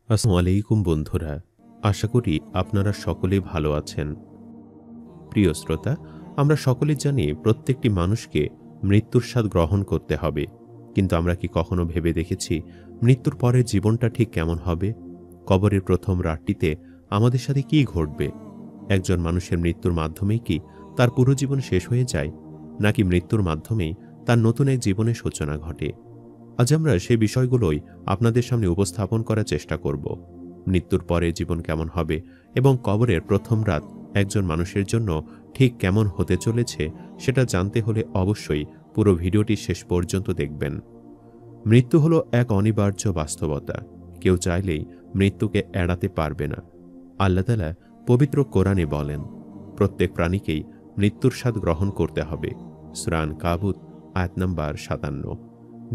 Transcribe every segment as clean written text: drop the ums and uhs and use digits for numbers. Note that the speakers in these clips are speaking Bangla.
আসসালামু আলাইকুম বন্ধুরা, আশা করি আপনারা সকলেই ভালো আছেন। প্রিয় শ্রোতা, আমরা সকলেই জানি প্রত্যেকটি মানুষকে মৃত্যুর স্বাদ গ্রহণ করতে হবে। কিন্তু আমরা কি কখনো ভেবে দেখেছি মৃত্যুর পরের জীবনটা ঠিক কেমন হবে? কবরের প্রথম রাতটিতে আমাদের সাথে কি ঘটবে? একজন মানুষের মৃত্যুর মাধ্যমেই কি তার পুরো জীবন শেষ হয়ে যায়, নাকি মৃত্যুর মাধ্যমেই তার নতুন এক জীবনের সূচনা ঘটে? আজ আমরা সেই বিষয়গুলোই আপনাদের সামনে উপস্থাপন করার চেষ্টা করব। মৃত্যুর পরে জীবন কেমন হবে এবং কবরের প্রথম রাত একজন মানুষের জন্য ঠিক কেমন হতে চলেছে সেটা জানতে হলে অবশ্যই পুরো ভিডিওটি শেষ পর্যন্ত দেখবেন। মৃত্যু হলো এক অনিবার্য বাস্তবতা। কেউ চাইলেই মৃত্যুকে এড়াতে পারবে না। আল্লাহ তাআলা পবিত্র কোরআনে বলেন, প্রত্যেক প্রাণীকেই মৃত্যুর স্বাদ গ্রহণ করতে হবে। সূরা আনকাবুত আয়াত নাম্বার 57।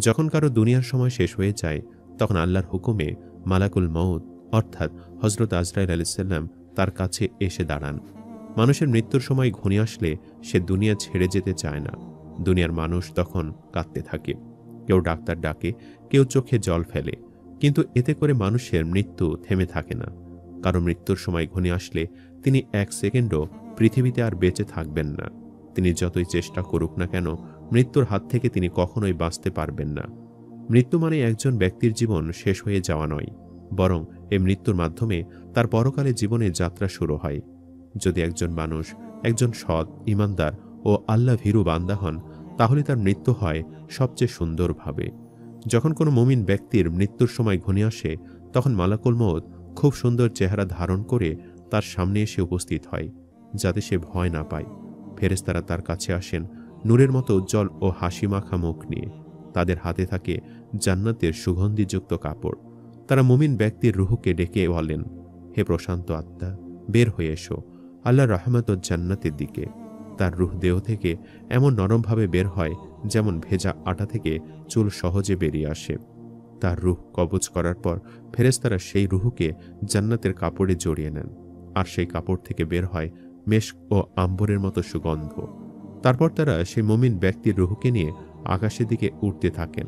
যখন কারো দুনিয়ার সময় শেষ হয়ে যায়, তখন আল্লাহর হুকুমে মালাকুল মউত অর্থাৎ হযরত আজরাইল আলাইহিস সালাম তার কাছে এসে দাঁড়ান। মানুষের মৃত্যুর সময় ঘনিয়ে আসলে সে দুনিয়া ছেড়ে যেতে চায় না। দুনিয়ার মানুষ তখন কাঁদতে থাকে। কেউ ডাক্তার ডাকে, কেউ চোখে জল ফেলে, কিন্তু এতে করে মানুষের মৃত্যু থেমে থাকে না। কারো মৃত্যুর সময় ঘনিয়ে আসলে তিনি এক সেকেন্ডও পৃথিবীতে আর বেঁচে থাকবেন না। তিনি যতই চেষ্টা করুক না কেন, মৃত্যুর হাত থেকে তিনি কখনোই বাঁচতে পারবেন না। মৃত্যু মানে একজন ব্যক্তির জীবন শেষ হয়ে যাওয়া নয়, বরং এই মৃত্যুর মাধ্যমে তার পরকালে জীবনের যাত্রা শুরু হয়। যদি একজন মানুষ একজন সৎ, ইমানদার ও আল্লাহ ভীরু বান্দা হন, তাহলে তার মৃত্যু হয় সবচেয়ে সুন্দরভাবে। যখন কোনো মুমিন ব্যক্তির মৃত্যুর সময় ঘনিয়ে আসে, তখন মালাকুল মউত খুব সুন্দর চেহারা ধারণ করে তার সামনে এসে উপস্থিত হয়, যাতে সে ভয় না পায়। ফেরেশতারা তার কাছে আসেন নূরের মতো উজ্জ্বল ও হাসিমাখা মুখ নিয়ে। তাদের হাতে থাকে জান্নাতের সুগন্ধিযুক্ত কাপড়। তারা মুমিন ব্যক্তির রুহকে ডেকে বলেন, হে প্রশান্ত আত্মা, বের হয়ে এসো আল্লাহর রহমত ও জান্নাতের দিকে। তার রুহ দেহ থেকে এমন নরমভাবে বের হয় যেমন ভেজা আটা থেকে চুল সহজে বেরিয়ে আসে। তার রুহ কবজ করার পর ফেরেশতারা সেই রুহকে জান্নাতের কাপড়ে জড়িয়ে নেন, আর সেই কাপড় থেকে বের হয় মেশক ও আম্বরের মতো সুগন্ধ। তারপর তারা সেই মুমিন ব্যক্তির রুহকে নিয়ে আকাশের দিকে উঠতে থাকেন।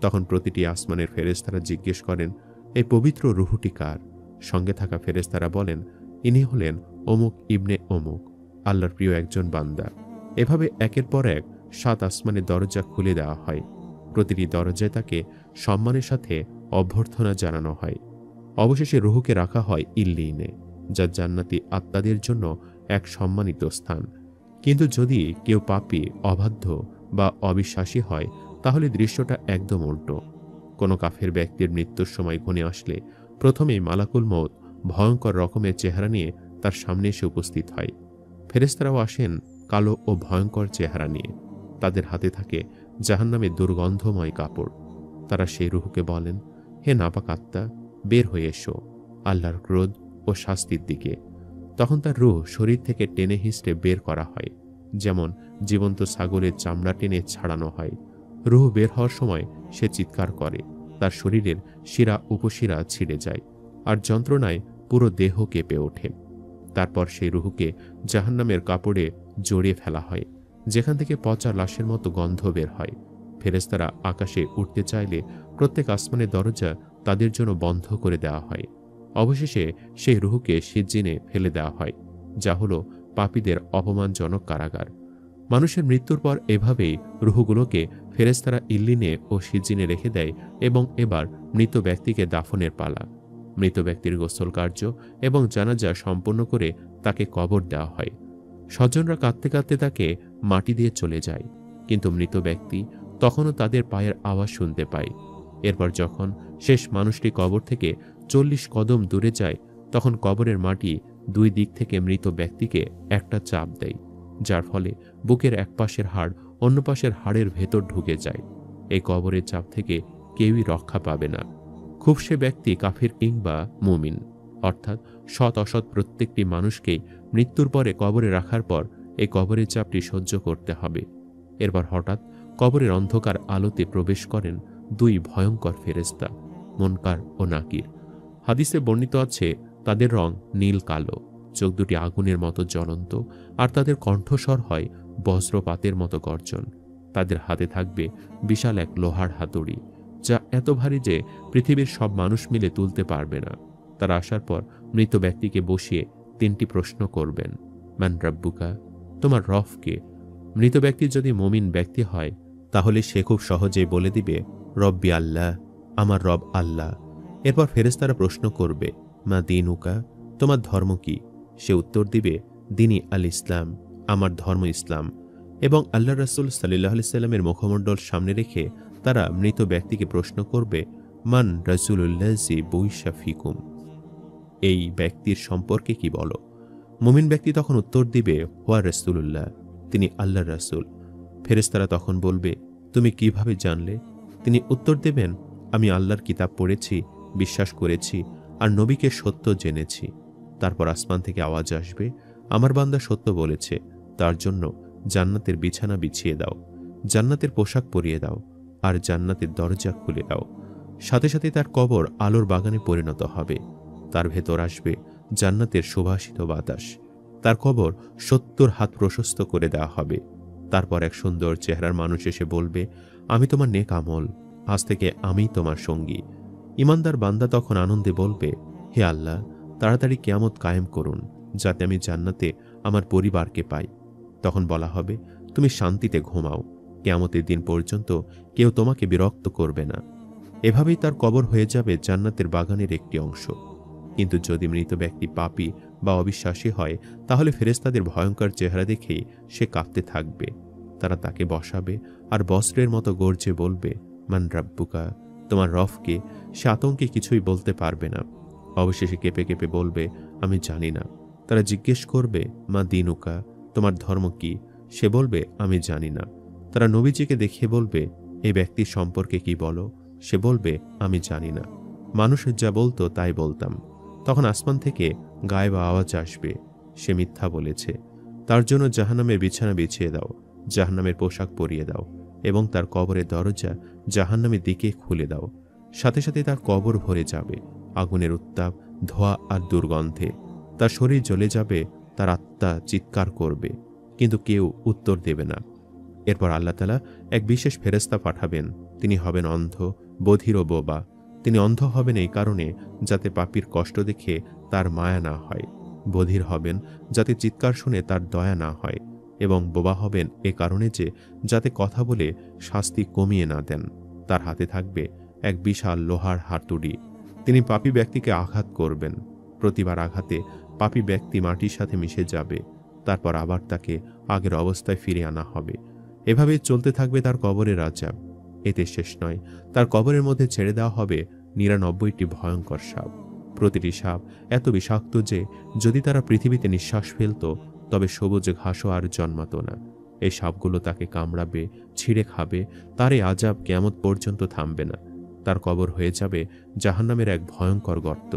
তখন প্রতিটি আসমানের ফেরেশতারা জিজ্ঞেস করেন, এই পবিত্র রুহটি কার? সঙ্গে থাকা ফেরেশতারা বলেন, ইনি হলেন অমুক ইবনে অমুক, আল্লাহর প্রিয় একজন বান্দা। এভাবে একের পর এক 7 আসমানের দরজা খুলে দেওয়া হয়। প্রতিটি দরজায় তাকে সম্মানের সাথে অভ্যর্থনা জানানো হয়। অবশেষে রুহকে রাখা হয় ইল্লিনে, যা জান্নাতি আত্মাদের জন্য এক সম্মানিত স্থান। কিন্তু যদি কেউ পাপী, অবাধ্য বা অবিশ্বাসী হয়, তাহলে দৃশ্যটা একদম উল্টো। কোনো কাফের ব্যক্তির মৃত্যুর সময় ঘনিয়ে আসলে প্রথমেই মালাকুল মউত ভয়ঙ্কর রকমের চেহারা নিয়ে তার সামনে এসে উপস্থিত হয়। ফেরেশতারাও আসেন কালো ও ভয়ঙ্কর চেহারা নিয়ে। তাদের হাতে থাকে জাহান্নামের দুর্গন্ধময় কাপড়। তারা সেই রুহকে বলেন, হে নাপাক আত্মা, বের হয়ে এসো আল্লাহর ক্রোধ ও শাস্তির দিকে। তখন তার রুহ শরীর থেকে টেনে হিঁচড়ে বের করা হয়, যেমন জীবন্ত ছাগলের চামড়া টেনে ছাড়ানো হয়। রুহ বের হওয়ার সময় সে চিৎকার করে, তার শরীরের শিরা উপশিরা ছিঁড়ে যায়, আর যন্ত্রণায় পুরো দেহ কেঁপে ওঠে। তারপর সেই রুহকে জাহান্নামের কাপড়ে জড়িয়ে ফেলা হয়, যেখান থেকে পচা লাশের মতো গন্ধ বের হয়। ফেরেশতারা আকাশে উঠতে চাইলে প্রত্যেক আসমানের দরজা তাদের জন্য বন্ধ করে দেওয়া হয়। অবশেষে সেই রুহকে সিজ্জিনে ফেলে দেওয়া হয়, যা হলো পাপীদের অপমানজনক কারাগার। মানুষের মৃত্যুর পর এভাবেই রুহগুলোকে ফেরেশতারা ইল্লিনে ও সিজ্জিনে রেখে দেয় এবং এবার মৃত ব্যক্তিকে দাফনের পালা। মৃত ব্যক্তির গোসল কার্য এবং জানাজা সম্পন্ন করে তাকে কবর দেওয়া হয়। স্বজনরা কাঁদতে কাঁদতে তাকে মাটি দিয়ে চলে যায়, কিন্তু মৃত ব্যক্তি তখনও তাদের পায়ের আওয়াজ শুনতে পায়। এরপর যখন শেষ মানুষটি কবর থেকে 40 কদম দূরে যায়, তখন কবরের মাটি দুই দিক থেকে মৃত ব্যক্তিকে একটা চাপ দেয়, যার ফলে বুকের এক পাশের হাড় অন্য পাশের হাড়ের ভেতর ঢুকে যায়। এই কবরের চাপ থেকে কেউই রক্ষা পাবে না, খুব সে ব্যক্তি কাফির কিংবা মুমিন। অর্থাৎ সৎ অসৎ প্রত্যেকটি মানুষকেই মৃত্যুর পরে কবরে রাখার পর এই কবরের চাপটি সহ্য করতে হবে। এরপর হঠাৎ কবরের অন্ধকার আলোতে প্রবেশ করেন দুই ভয়ঙ্কর ফেরেশতা, মুনকার ও নাকির। হাদিসে বর্ণিত আছে, তাদের রং নীল কালো, চোখ দুটি আগুনের মতো জ্বলন্ত, আর তাদের কণ্ঠস্বর হয় বজ্রপাতের মতো গর্জন। তাদের হাতে থাকবে বিশাল এক লোহার হাতুড়ি, যা এত ভারী যে পৃথিবীর সব মানুষ মিলে তুলতে পারবে না। তারা আসার পর মৃত ব্যক্তিকে বসিয়ে 3টি প্রশ্ন করবেন। মান রাব্বুকা, তোমার রব কে? মৃত ব্যক্তি যদি মুমিন ব্যক্তি হয় তাহলে সে খুব সহজেই বলে দিবে, রব্বি আল্লাহ, আমার রব আল্লাহ। এরপর ফেরেশতারা প্রশ্ন করবে, মা দীনুকা, তোমার ধর্ম কি? সে উত্তর দিবে, দিনী আল ইসলাম, আমার ধর্ম ইসলাম। এবং আল্লাহ রাসূল সাল্লাল্লাহু আলাইহি সাল্লামের মুখমণ্ডল সামনে রেখে তারা মৃত ব্যক্তিকে প্রশ্ন করবে, মান রাসূলুল্লাযী বুইসা ফিকুম, এই ব্যক্তির সম্পর্কে কি বলো? মুমিন ব্যক্তি তখন উত্তর দিবে, হুয়া রাসূলুল্লাহ, তিনি আল্লাহর রাসূল। ফেরেশতারা তখন বলবে, তুমি কিভাবে জানলে? তিনি উত্তর দেবেন, আমি আল্লাহর কিতাব পড়েছি, বিশ্বাস করেছি, আর নবীকে সত্য জেনেছি। তারপর আসমান থেকে আওয়াজ আসবে, আমার বান্দা সত্য বলেছে, তার জন্য জান্নাতের বিছানা বিছিয়ে দাও, জান্নাতের পোশাক পরিয়ে দাও, আর জান্নাতের দরজা খুলে দাও। সাথে সাথে তার কবর আলোর বাগানে পরিণত হবে। তার ভেতর আসবে জান্নাতের সুবাসিত বাতাস। তার কবর 70 হাত প্রশস্ত করে দেওয়া হবে। তারপর এক সুন্দর চেহারার মানুষ এসে বলবে, আমি তোমার নেক আমল, আজ থেকে আমি তোমার সঙ্গী। ইমানদার বান্দা তখন আনন্দে বলবে, হে আল্লাহ, তাড়াতাড়ি কিয়ামত কায়েম করুন, যাতে আমি জান্নাতে আমার পরিবারকে পাই। তখন বলা হবে, তুমি শান্তিতে ঘুমাও, কিয়ামতের দিন পর্যন্ত কেউ তোমাকে বিরক্ত করবে না। এভাবেই তার কবর হয়ে যাবে জান্নাতের বাগানের একটি অংশ। কিন্তু যদি মৃত ব্যক্তি পাপী বা অবিশ্বাসী হয়, তাহলে ফেরেশতাদের ভয়ঙ্কর চেহারা দেখেই সে কাঁপতে থাকবে। তারা তাকে বসাবে আর বস্ত্রের মতো গর্জে বলবে, মান রাব্বুকা, তোমার রবকে? সে আতঙ্কে কিছুই বলতে পারবে না। অবশেষে কেঁপে কেঁপে বলবে, আমি জানি না। তারা জিজ্ঞেস করবে, মা দীনুকা, তোমার ধর্ম কি? সে বলবে, আমি জানি না। তারা নবীজিকে দেখিয়ে বলবে, এই ব্যক্তির সম্পর্কে কি বলো? সে বলবে, আমি জানি না। মানুষ যা বলতো তাই বলতাম। তখন আসমান থেকে গায়েব আওয়াজ আসবে, সে মিথ্যা বলেছে। তার জন্য জাহান্নামের বিছানা বিছিয়ে দাও, জাহান্নামের পোশাক পরিয়ে দাও, এবং তার কবরের দরজা জাহান্নামের দিকে খুলে দাও। সাথে সাথে তার কবর ভরে যাবে আগুনের উত্তাপ, ধোঁয়া আর দুর্গন্ধে। তার শরীর জ্বলে যাবে, তার আত্মা চিৎকার করবে, কিন্তু কেউ উত্তর দেবে না। এরপর আল্লাহ তাআলা এক বিশেষ ফেরেশতা পাঠাবেন। তিনি হবেন অন্ধ, বধির ও বোবা। তিনি অন্ধ হবেন এই কারণে যাতে পাপীর কষ্ট দেখে তার মায়া না হয়, বধির হবেন যাতে চিৎকার শুনে তার দয়া না হয়, এবং বোবা হবেন এ কারণে যে যাতে কথা বলে শাস্তি কমিয়ে না দেন। তার হাতে থাকবে এক বিশাল লোহার হাতুড়ি। তিনি পাপী ব্যক্তিকে আঘাত করবেন। প্রতিবার আঘাতে পাপী ব্যক্তি মাটির সাথে মিশে যাবে। তারপর আবার তাকে আগের অবস্থায় ফিরে আনা হবে। এভাবেই চলতে থাকবে তার কবরের আযাব। এতে শেষ নয়, তার কবরের মধ্যে ছেড়ে দেওয়া হবে 99টি ভয়ঙ্কর সাপ। প্রতিটি সাপ এত বিষাক্ত যে যদি তারা পৃথিবীতে নিঃশ্বাস ফেলত, তবে সবুজ ঘাসও আর জন্মাত না। এই সাপগুলো তাকে কামড়াবে, ছিঁড়ে খাবে। তার এই আযাব কিয়ামত পর্যন্ত থামবে না। তার কবর হয়ে যাবে জাহান্নামের এক ভয়ঙ্কর গর্ত।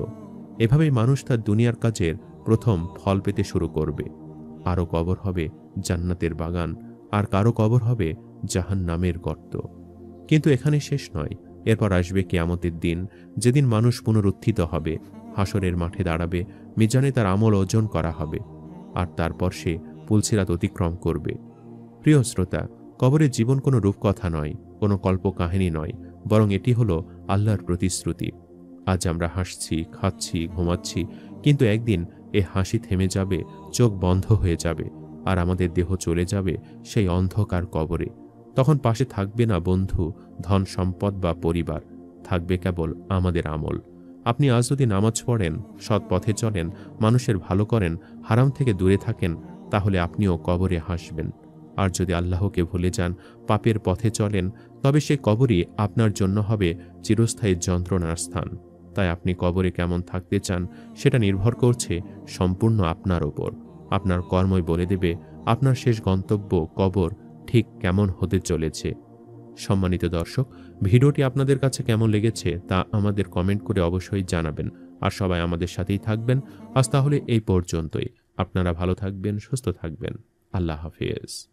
এভাবেই মানুষ তার দুনিয়ার কাজের প্রথম ফল পেতে শুরু করবে। আরও কবর হবে জান্নাতের বাগান, আর কারো কবর হবে জাহান্নামের গর্ত। কিন্তু এখানে শেষ নয়, এরপর আসবে কিয়ামতের দিন, যেদিন মানুষ পুনরুত্থিত হবে, হাসরের মাঠে দাঁড়াবে, মিজানে তার আমল ওজন করা হবে, আর তারপর সে পুলসিরাত অতিক্রম করবে। প্রিয় শ্রোতা, কবরের জীবন কোনো রূপকথা নয়, কোনো কল্পকাহিনী নয়, বরং এটি হলো আল্লাহর প্রতিশ্রুতি। আজ আমরা হাসছি, খাচ্ছি, ঘুমাচ্ছি, কিন্তু একদিন এ হাসি থেমে যাবে, চোখ বন্ধ হয়ে যাবে, আর আমাদের দেহ চলে যাবে সেই অন্ধকার কবরে। তখন পাশে থাকবে না বন্ধু, ধন সম্পদ বা পরিবার, থাকবে কেবল আমাদের আমল। আপনি আজ যদি নামাজ পড়েন, সৎ পথে চলেন, মানুষের ভালো করেন, হারাম থেকে দূরে থাকেন, তাহলে আপনিও কবরে হাসবেন। আর যদি আল্লাহকে ভুলে যান, পাপের পথে চলেন, তবে সে কবরই আপনার জন্য হবে চিরস্থায়ী যন্ত্রণার স্থান। তাই আপনি কবরে কেমন থাকতে চান সেটা নির্ভর করছে সম্পূর্ণ আপনার ওপর। আপনার কর্মই বলে দেবে আপনার শেষ গন্তব্য কবর ঠিক কেমন হতে চলেছে। সম্মানিত দর্শক, ভিডিওটি আপনাদের কাছে কেমন লেগেছে তা আমাদের কমেন্ট করে অবশ্যই জানাবেন। আর সবাই আমাদের সাথেই থাকবেন। আজ তাহলে এই পর্যন্তই। আপনারা ভালো থাকবেন, সুস্থ থাকবেন। আল্লাহ হাফেজ।